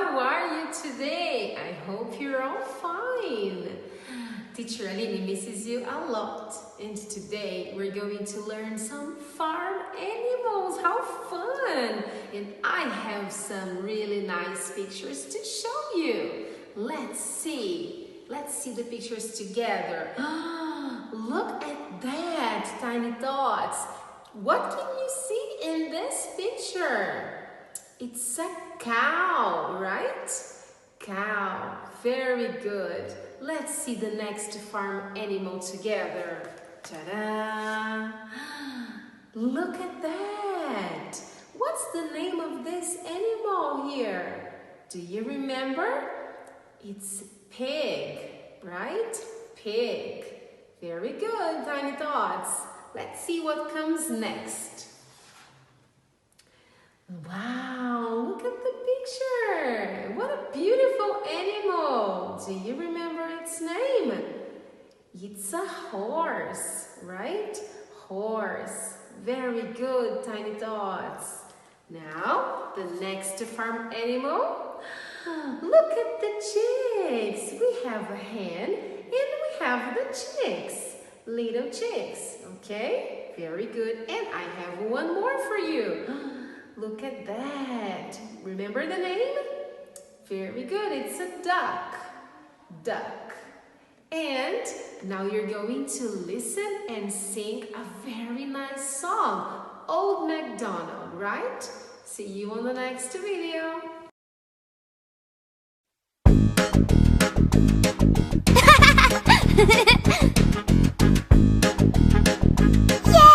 how are you today? I hope you're all fine. Teacher Aline misses you a lot, and today we're going to learn some farm animals. How fun! And I have some really nice pictures to show you. Let's see the pictures together. Look at that, Tiny Tots. What can you see in this picture? It's a cow, right? Cow, very good. Let's see the next farm animal together. Ta-da! Look at that. What's the name of this animal here? Do you remember? It's pig, right? Pig. Very good, Tiny Tots. Let's see what comes next. Wow, look at the picture. What a beautiful animal. Do you remember its name? It's a horse, right? Horse. Very good, Tiny Tots. Now, the next farm animal. Look at the chicks. We have a hen and we have the chicks. Little chicks, okay? Very good. And I have one more for you. Look at that. Remember the name? Very good. It's a duck. Duck. And now you're going to listen and sing a very nice song. Old MacDonald, right? See you on the next video. Yay!